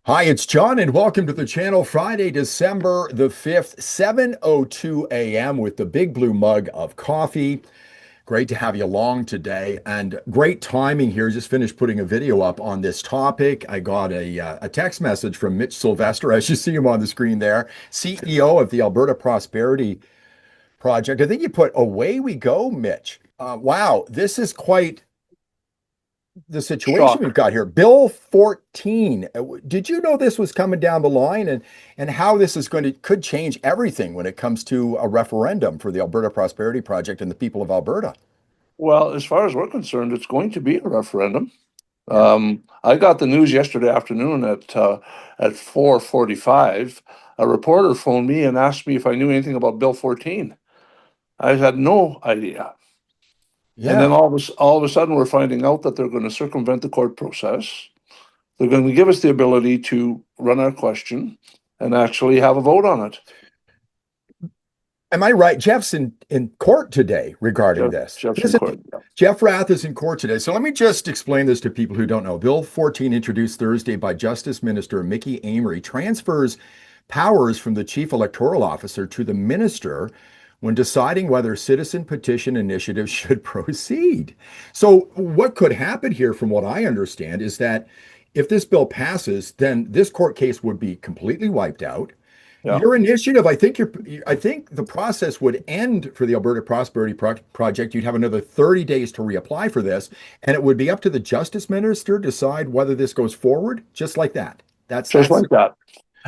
Hi, it's John, and welcome to the channel. Friday, December the 5th, 7:02 a.m. with the big blue mug of coffee. Great to have you along today, and great timing here. Just finished putting a video up on this topic. I got a text message from Mitch Sylvestre, as you see him on the screen there, CEO of the Alberta Prosperity Project. I think you put, "Away we go, Mitch." Wow, this is quite the situation we've Shock. got here. Bill 14. Did you know this was coming down the line, and how this is going to could change everything when it comes to a referendum for the Alberta Prosperity Project and the people of Alberta? Well, as far as we're concerned, it's going to be a referendum. Yeah. I got the news yesterday afternoon at 4:45. A reporter phoned me and asked me if I knew anything about Bill 14. I had no idea. And then Yeah. all of a sudden, we're finding out that they're going to circumvent the court process. They're going to give us the ability to run our question and actually have a vote on it. Am I right? Jeff's in court today regarding Jeff, this. Jeff's in Isn't court. Yeah. Jeff Rath is in court today. So let me just explain this to people who don't know. Bill 14, introduced Thursday by Justice Minister Mickey Amery, transfers powers from the Chief Electoral Officer to the minister when deciding whether citizen petition initiatives should proceed. So what could happen here, from what I understand, is that if this bill passes, then this court case would be completely wiped out. Yeah. Your initiative, I think the process would end for the Alberta Prosperity Project. You'd have another 30 days to reapply for this, and it would be up to the Justice Minister to decide whether this goes forward, just like that. Just That's like that.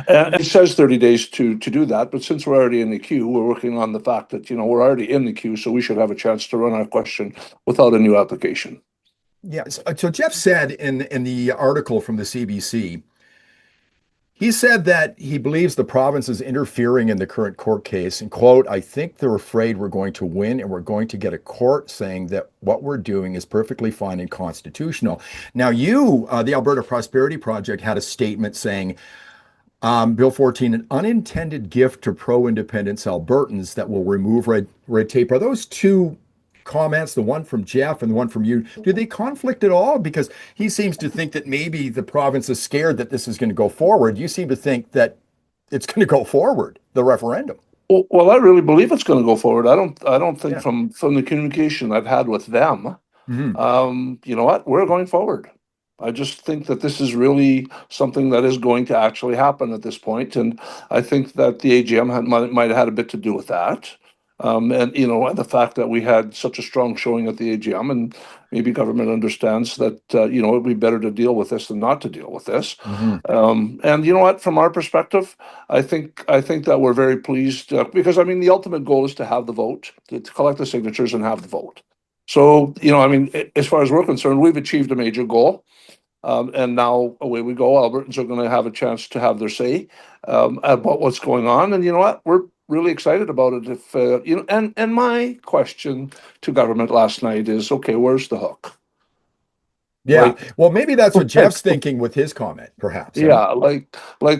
And it says 30 days to do that, but since we're already in the queue, we're working on the fact that, we're already in the queue, so we should have a chance to run our question without a new application. Yeah. So Jeff said in the article from the CBC, he said that he believes the province is interfering in the current court case. And quote, "I think they're afraid we're going to win and we're going to get a court saying that what we're doing is perfectly fine and constitutional." Now, the Alberta Prosperity Project, had a statement saying, Bill 14, an unintended gift to pro-independence Albertans that will remove red tape. Are those two comments, the one from Jeff and the one from you, do they conflict at all? Because he seems to think that maybe the province is scared that this is going to go forward. You seem to think that it's going to go forward, the referendum. Well, I really believe it's going to go forward. I don't think Yeah. from the communication I've had with them, Hmm. you know what, we're going forward. I just think that this is really something that is going to actually happen at this point, and I think that the AGM might have had a bit to do with that. And and the fact that we had such a strong showing at the AGM, and maybe government understands that it'd be better to deal with this than not to deal with this. Hmm. And you know what, from our perspective, I think that we're very pleased because I mean the ultimate goal is to have the vote, to collect the signatures and have the vote. So I mean, as far as we're concerned, we've achieved a major goal. And now away we go. Albertans are going to have a chance to have their say about what's going on. And you know what? We're really excited about it. If and my question to government last night is, okay, where's the hook? Yeah. Like, Well, maybe that's what like, Jeff's thinking with his comment, perhaps. Eh? yeah, like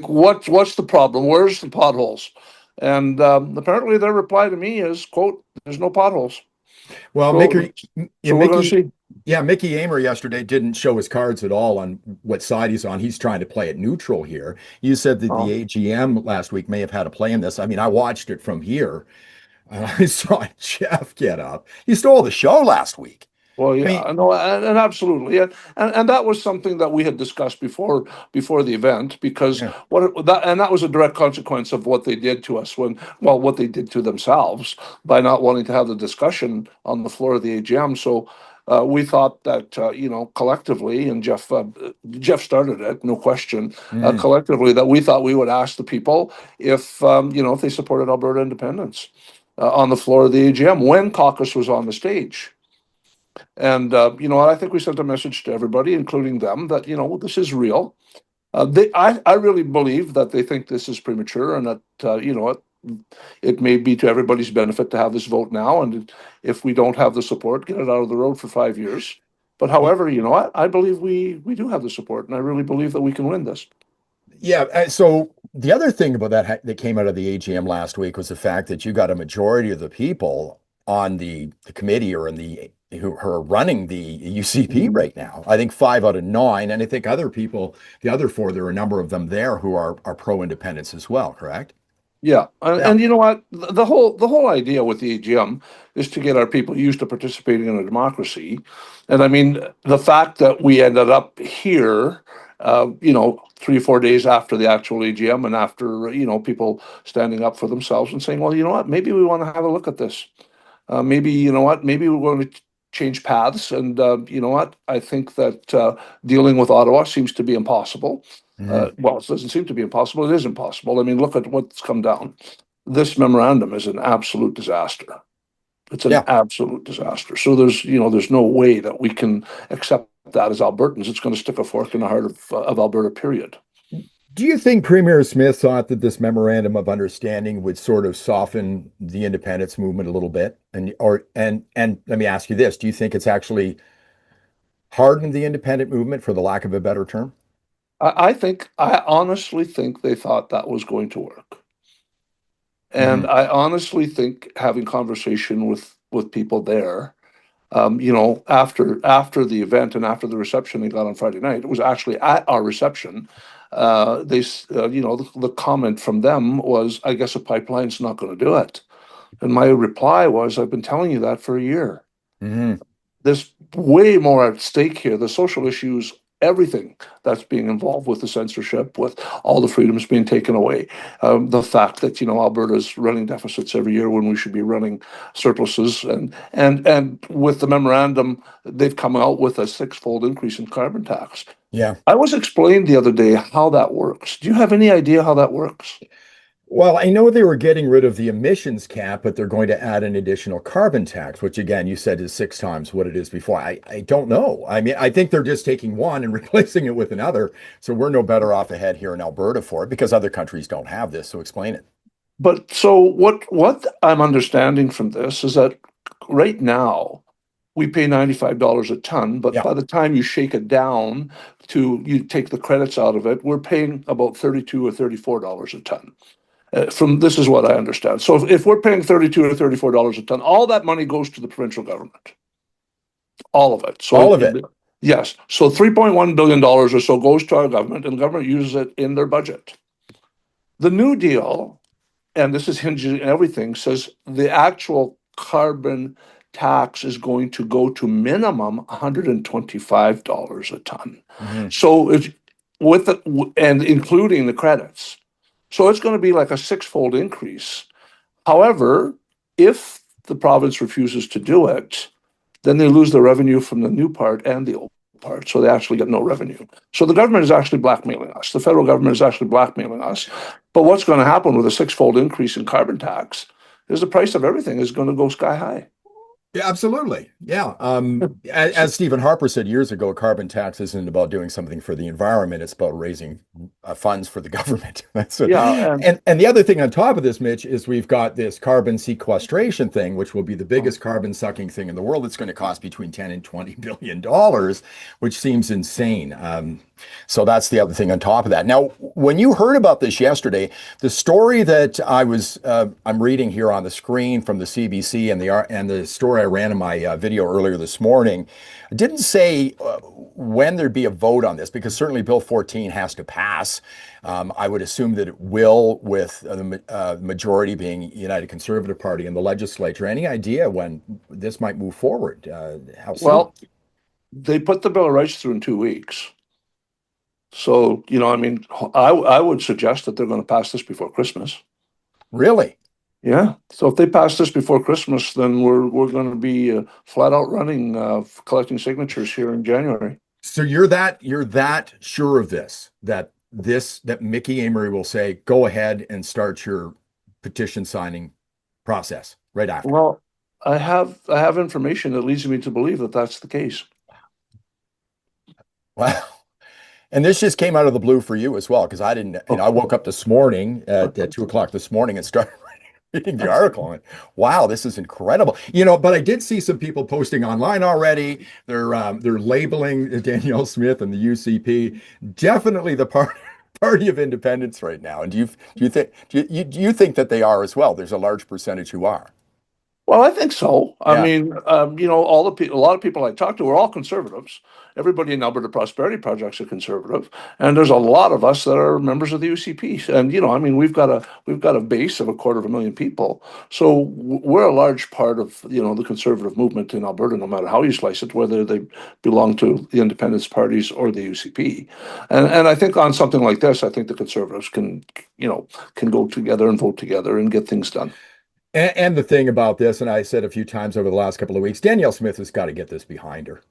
what's the problem? Where's the potholes? And apparently their reply to me is, quote, "There's no potholes." Well, So yeah, so we're going to Mickey, see. yeah, Mickey Amer yesterday didn't show his cards at all on what side he's on. He's trying to play it neutral here. You said that the Oh, AGM last week may have had a play in this. I mean, I watched it from here. I saw Jeff get up. He stole the show last week. well, I mean, yeah, no, and absolutely, and that was something that we had discussed before the event because yeah. that was a direct consequence of what they did to us what they did to themselves by not wanting to have the discussion on the floor of the AGM. So we thought that collectively, and Jeff started it, no question, Mm. collectively that we thought we would ask the people if they supported Alberta independence on the floor of the AGM when caucus was on the stage. And you know what? I think we sent a message to everybody, including them, that this is real. I really believe that they think this is premature, and that it may be to everybody's benefit to have this vote now. And if we don't have the support, get it out of the road for 5 years. But however, you know what? I believe we do have the support, and I really believe that we can win this. Yeah. So the other thing about that came out of the AGM last week was the fact that you got a majority of the people on the committee or in the who are running the UCP Mhm. right now. I think 5 out of 9, and I think other people, the other four, there are a number of them there who are pro-independence as well. Correct? Yeah, Yeah. and you know what? The whole idea with the AGM is to get our people used to participating in a democracy, and I mean the fact that we ended up here, 3 or 4 days after the actual AGM, and after people standing up for themselves and saying, well, you know what? Maybe we want to have a look at this. Maybe you know what? Maybe we're going to change paths, and you know what? I think that dealing with Ottawa seems to be impossible. Mhm. Well, it doesn't seem to be impossible. It is impossible. I mean, look at what's come down. This memorandum is an absolute disaster. It's an Yeah. absolute disaster. So there's no way that we can accept that as Albertans. It's going to stick a fork in the heart of Alberta, period. Do you think Premier Smith thought that this memorandum of understanding would sort of soften the independence movement a little bit? And let me ask you this: do you think it's actually hardened the independent movement, for the lack of a better term? I honestly think they thought that was going to work. And Hmm. I honestly think having conversation with people there, after the event and after the reception they got on Friday night, it was actually at our reception. The comment from them was, "I guess a pipeline's not going to do it." And my reply was, "I've been telling you that for a year. Hmm. There's way more at stake here. The social issues, everything that's being involved with the censorship, with all the freedoms being taken away, the fact that Alberta's running deficits every year when we should be running surpluses, and with the memorandum, they've come out with a six-fold increase in carbon tax." Yeah. I was explained the other day how that works. Do you have any idea how that works? Well, I know they were getting rid of the emissions cap, but they're going to add an additional carbon tax, which again, you said is 6 times what it is before. I don't know. I mean, I think they're just taking one and replacing it with another. So we're no better off ahead here in Alberta for it because other countries don't have this. So explain it. But so what I'm understanding from this is that right now we pay $95 a ton, but Yeah. by the time you shake it down to you take the credits out of it, we're paying about 32 or $34 a ton. From this is what I understand. So if we're paying 32 or $34 a ton, all that money goes to the provincial government, all of it. All of it. Yes, so $3.1 billion or so goes to our government, and the government uses it in their budget. The New Deal, and this is hinging everything, says the actual carbon tax is going to go to minimum $125 a ton. Hmm. So it's and including the credits. So it's going to be like a six-fold increase. However, if the province refuses to do it, then they lose the revenue from the new part and the old part. So they actually get no revenue. So the government is actually blackmailing us. The federal government is actually blackmailing us. But what's going to happen with a six-fold increase in carbon tax is the price of everything is going to go sky high. Yeah, absolutely. Yeah. As So, Stephen Harper said years ago, carbon tax isn't about doing something for the environment. It's about raising funds for the government. That's what, yeah, and and the other thing on top of this, Mitch, is we've got this carbon sequestration thing, which will be the biggest carbon sucking thing in the world. It's going to cost between 10 and $20 billion, which seems insane. So that's the other thing on top of that. Now, when you heard about this yesterday, the story that I'm reading here on the screen from the CBC and the story I ran in my video earlier this morning didn't say when there'd be a vote on this, because certainly Bill 14 has to pass. I would assume that it will, with the majority being United Conservative Party in the legislature. Any idea when this might move forward? How soon? well, they put the Bill of Rights through in 2 weeks. So, I mean, I would suggest that they're going to pass this before Christmas. Really? Yeah. So if they pass this before Christmas, then we're going to be flat out running, collecting signatures here in January. So you're that sure of that Mickey Amory will say, go ahead and start your petition signing process right after. Well, I have information that leads me to believe that that's the case. Wow. And this just came out of the blue for you as well, because I didn't, I Oh, woke up this morning at 2 o'clock this morning and started reading the article. And went, wow, this is incredible. But I did see some people posting online already. They're labeling Danielle Smith and the UCP definitely the party of independence right now. And do you think that they are as well? There's a large percentage who are. Well, I think so. I Yeah. mean, all the people, a lot of people I talk to are all conservatives. Everybody in Alberta Prosperity Project's a conservative, and there's a lot of us that are members of the UCP. And I mean, we've got a base of 250,000 people, so we're a large part of the conservative movement in Alberta, no matter how you slice it, whether they belong to the independence parties or the UCP. And I think on something like this, I think the conservatives can go together and vote together and get things done. And the thing about this, and I said a few times over the last couple of weeks, Danielle Smith has got to get this behind her.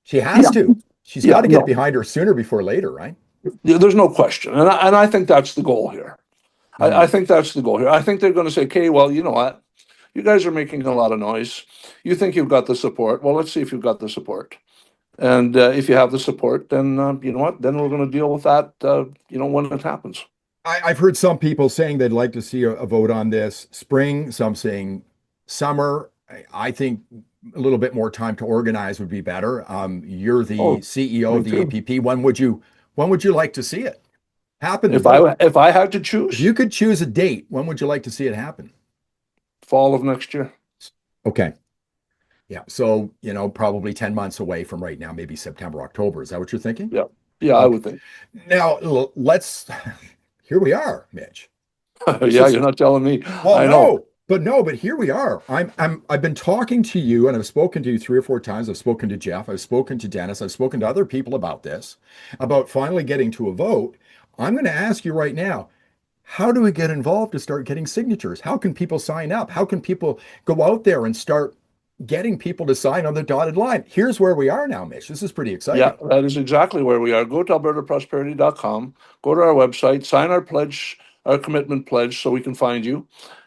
She has Yeah, to. She's got yeah, to get it no. behind her sooner before later, right? There's no question, and I think that's the goal here. I Mhm. think that's the goal here. I think they're going to say, "Okay, well, you know what? You guys are making a lot of noise. You think you've got the support? Well, let's see if you've got the support. And if you have the support, then you know what? Then we're going to deal with that. When it happens. I've heard some people saying they'd like to see a vote on this spring, some saying summer. I think a little bit more time to organize would be better. You're the Oh, CEO me of the too. APP. When would you like to see it happen? The If vote. I had to If choose, you could choose a date, when would you like to see it happen? fall of next year. Okay. Yeah. So, probably 10 months away from right now, maybe September, October. Is that what you're thinking? Yeah, yeah, I Okay. would think. Now, let's, here we are, Mitch. This Yeah, is, you're not telling me. well, I know. no, but here we are. I've been talking to you and I've spoken to you 3 or 4 times. I've spoken to Jeff. I've spoken to Dennis. I've spoken to other people about this, about finally getting to a vote. I'm going to ask you right now, how do we get involved to start getting signatures? How can people sign up? How can people go out there and start getting people to sign on the dotted line? Here's where we are now, Mitch. This is pretty Yeah, exciting. that is exactly where we are. Go to albertaprosperity.com, go to our website, sign our pledge, our commitment pledge so we can find you.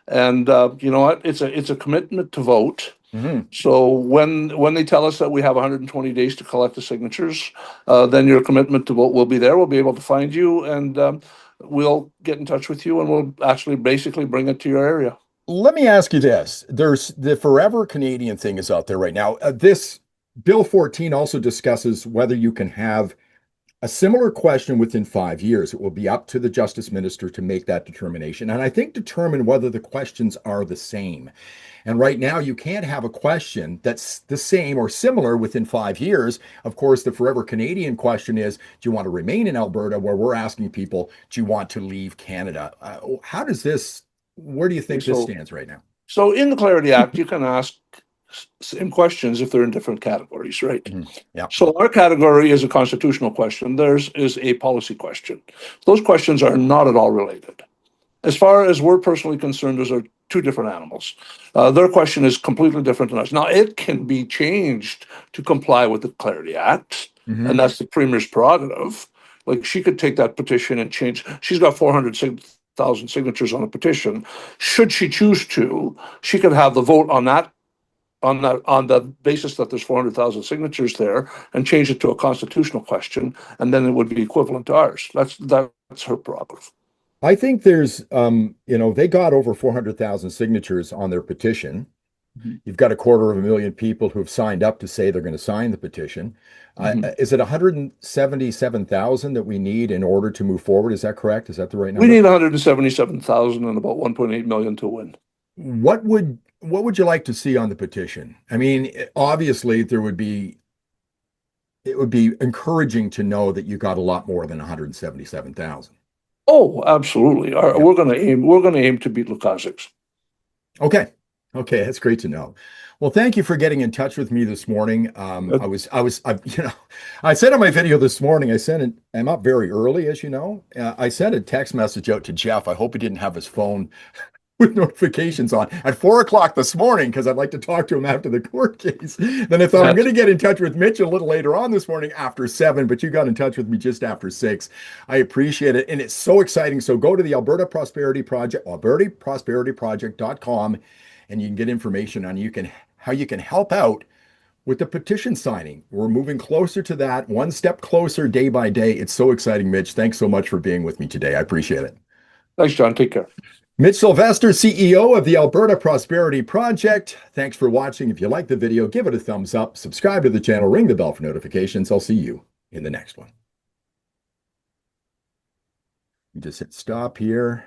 And you know what? It's a commitment to vote. Mhm. So when they tell us that we have 120 days to collect the signatures, then your commitment to vote will be there. We'll be able to find you, and we'll get in touch with you, and we'll actually basically bring it to your area. Let me ask you this. There's the Forever Canadian thing is out there right now. This Bill 14 also discusses whether you can have a similar question within 5 years. It will be up to the Justice Minister to make that determination. And I think determine whether the questions are the same. And right now, you can't have a question that's the same or similar within 5 years. Of course, the Forever Canadian question is, do you want to remain in Alberta, where we're asking people, do you want to leave Canada? Where do you think this So stands right now? so in the Clarity Act, you can ask same questions if they're in different categories, right? Mhm. Yeah. So our category is a constitutional question. Theirs is a policy question. Those questions are not at all related. As far as we're personally concerned, those are two different animals. Their question is completely different than us. Now, it can be changed to comply with the Clarity Act, and Hmm. that's the Premier's prerogative. Like she could take that petition and change. She's got 400,000 signatures on a petition. Should she choose to, she could have the vote on the basis that there's 400,000 signatures there and change it to a constitutional question, and then it would be equivalent to ours. That's her prerogative. I think they got over 400,000 signatures on their petition. Mhm. You've got 250,000 people who've signed up to say they're going to sign the petition. Mhm. Is it 177,000 that we need in order to move forward? Is that correct? Is that the right We number? need 177,000 and about 1.8 million to win. What would you like to see on the petition? I mean, obviously it would be encouraging to know that you got a lot more than 177,000. Oh, absolutely. Yeah. We're going to aim to beat Lukaszyk's. Okay. Okay, that's great to know. Well, thank you for getting in touch with me this morning. Uh, I said in my video this morning, I'm up very early, as you know. I sent a text message out to Jeff. I hope he didn't have his phone with notifications on at 4 o'clock this morning because I'd like to talk to him after the court case. Then I thought I'm going That's to get in touch with Mitch a little later on this morning after 7, but you got in touch with me just after 6. I appreciate it. And it's so exciting. So go to the Alberta Prosperity Project, albertaprosperityproject.com, and you can get information on how you can help out with the petition signing. We're moving closer to that, one step closer day by day. It's so exciting, Mitch. Thanks so much for being with me today. I appreciate it. Thanks, John. Take care. Mitch Sylvestre, CEO of the Alberta Prosperity Project. Thanks for watching. If you like the video, give it a thumbs up, subscribe to the channel, ring the bell for notifications. I'll see you in the next one. You just hit stop here.